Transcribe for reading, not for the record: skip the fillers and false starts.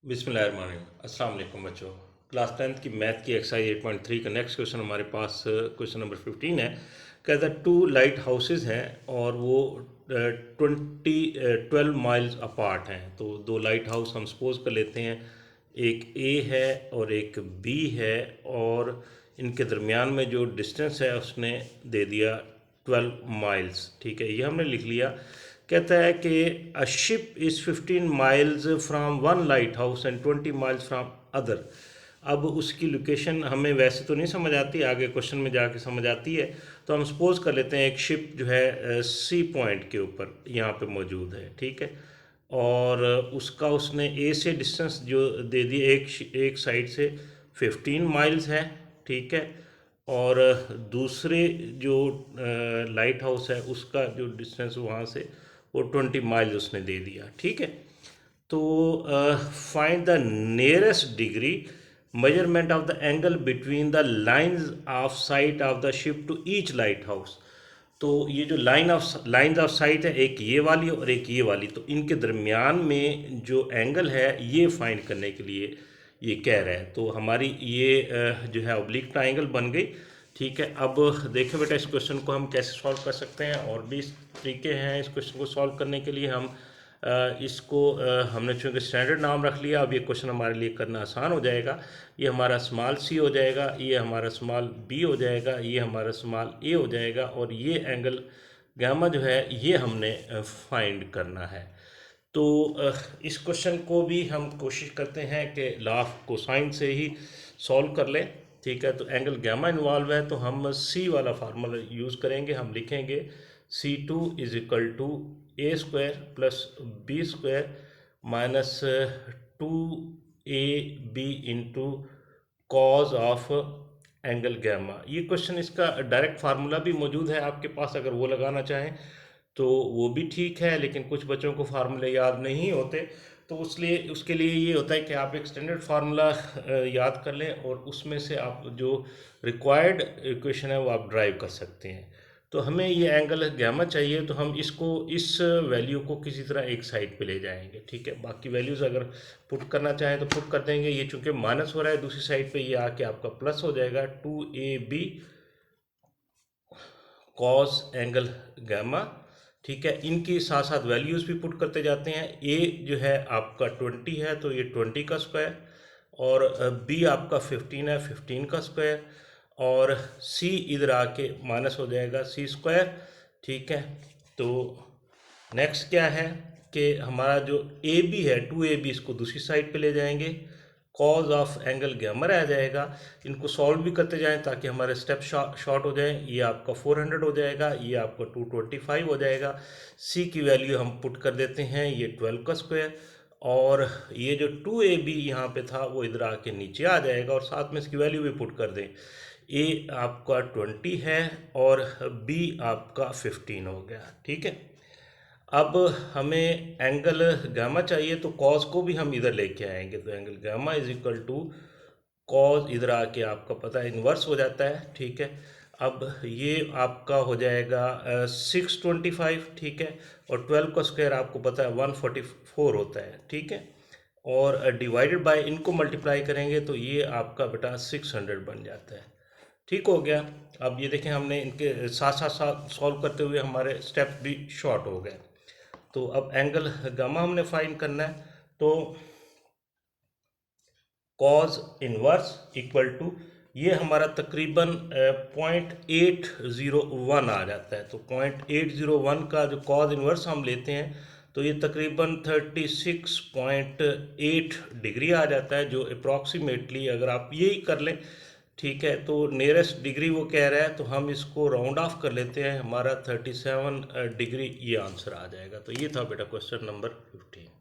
बिस्मिल्लाहिर्रहमानिर्रहीम। अस्सलाम वालेकुम बच्चों। क्लास 10th की मैथ की एक्सरसाइज 8.3 का नेक्स्ट क्वेश्चन हमारे पास क्वेश्चन नंबर 15 है। कहता है टू लाइट हाउसेज हैं और वो 12 माइल्स अपार्ट हैं। तो दो लाइट हाउस हम सपोज कर लेते हैं, एक ए है और एक बी है, और इनके दरमियान में जो डिस्टेंस है उसने दे दिया 12 माइल्स। ठीक है, ये हमने लिख लिया। कहता है कि a ship is 15 miles from one light house and 20 miles from other. अब उसकी लोकेशन हमें वैसे तो नहीं समझ आती, आगे क्वेश्चन में जाके समझ आती है। तो हम सपोज कर लेते हैं एक शिप जो है सी पॉइंट के ऊपर यहाँ पे मौजूद है। ठीक है, और उसका उसने ए से डिस्टेंस जो दे दी, एक साइड से 15 माइल्स है। ठीक है, और दूसरे जो लाइट हाउस है उसका जो डिस्टेंस वहाँ से वो 20 माइल्स उसने दे दिया। ठीक है, तो find the nearest degree measurement of the angle between the lines of sight of the ship to each lighthouse. तो ये जो लाइंस ऑफ साइट है, एक ये वाली और एक ये वाली, तो इनके दरमियान में जो एंगल है ये फाइंड करने के लिए ये कह रहा है। तो हमारी ये जो है ऑब्लिक ट्राइंगल बन गई। ठीक है, अब देखें बेटा इस क्वेश्चन को हम कैसे सॉल्व कर सकते हैं। और भी तरीके हैं इस क्वेश्चन को सॉल्व करने के लिए। हम इसको हमने चूँकि स्टैंडर्ड नाम रख लिया, अब ये क्वेश्चन हमारे लिए करना आसान हो जाएगा। ये हमारा स्मॉल सी हो जाएगा, ये हमारा स्मॉल बी हो जाएगा, ये हमारा स्मॉल ए हो जाएगा, और ये एंगल गामा जो है ये हमने फाइंड करना है। तो इस क्वेश्चन को भी हम कोशिश करते हैं कि लॉ ऑफ कोसाइन से ही सॉल्व कर लें। ठीक है, तो एंगल गामा इन्वॉल्व है तो हम सी वाला फार्मूला यूज़ करेंगे। हम लिखेंगे C2 is equal to A square plus B square minus 2ab into cos of angle gamma. ये क्वेश्चन इसका डायरेक्ट फार्मूला भी मौजूद है आपके पास, अगर वो लगाना चाहें तो वो भी ठीक है, लेकिन कुछ बच्चों को फार्मूले याद नहीं होते, तो उसके लिए ये होता है कि आप एक स्टैंडर्ड फार्मूला याद कर लें और उसमें से आप जो रिक्वायर्ड इक्वेशन है वो आप ड्राइव कर सकते हैं। तो हमें ये एंगल गामा चाहिए, तो हम इसको इस वैल्यू को किसी तरह एक साइड पे ले जाएंगे। ठीक है, बाकी वैल्यूज़ अगर पुट करना चाहें तो पुट कर देंगे। ये चूंकि माइनस हो रहा है दूसरी साइड पे, ये आके आपका प्लस हो जाएगा 2ab कॉस एंगल गामा। ठीक है, इनकी साथ साथ वैल्यूज़ भी पुट करते जाते हैं। ए जो है आपका 20 है तो ये 20 का स्क्वायर, और बी आपका 15 है, 15 का स्क्वायर, और सी इधर आके माइनस हो जाएगा सी स्क्वायर। ठीक है, तो नेक्स्ट क्या है कि हमारा जो ए बी है 2ab, इसको दूसरी साइड पे ले जाएंगे, कॉज ऑफ एंगल गामा आ जाएगा। इनको सॉल्व भी करते जाएं ताकि हमारे स्टेप शॉर्ट हो जाएं। ये आपका 400 हो जाएगा, ये आपका 225 हो जाएगा। सी की वैल्यू हम पुट कर देते हैं, ये 12 का स्क्वायर, और ये जो 2ab यहाँ पे था वो इधर आके नीचे आ जाएगा, और साथ में इसकी वैल्यू भी पुट कर दें। ए आपका 20 है और बी आपका 15 हो गया। ठीक है, अब हमें एंगल गामा चाहिए तो कॉस को भी हम इधर लेके आएंगे। तो angle gamma is equal to cos, इधर आके आपका पता है इन्वर्स हो जाता है। ठीक है, अब ये आपका हो जाएगा 625। ठीक है, और 12 का स्क्वायर आपको पता है 144 होता है। ठीक है, और डिवाइडेड बाय इनको मल्टीप्लाई करेंगे तो ये आपका बेटा 600 बन जाता है। ठीक हो गया। अब ये देखें हमने इनके साथ साथ साथ सॉल्व करते हुए हमारे स्टेप्स भी शॉर्ट हो गए। तो अब एंगल गामा हमने फाइंड करना है, तो कॉज इनवर्स इक्वल टू ये हमारा तकरीबन 0.801 आ जाता है। तो 0.801 का जो कॉज इनवर्स हम लेते हैं तो ये तकरीबन 36.8 डिग्री आ जाता है, जो अप्रॉक्सीमेटली अगर आप यही कर लें। ठीक है, तो नियरेस्ट डिग्री वो कह रहा है तो हम इसको राउंड ऑफ कर लेते हैं, हमारा 37 डिग्री ये आंसर आ जाएगा। तो ये था बेटा क्वेश्चन नंबर 15।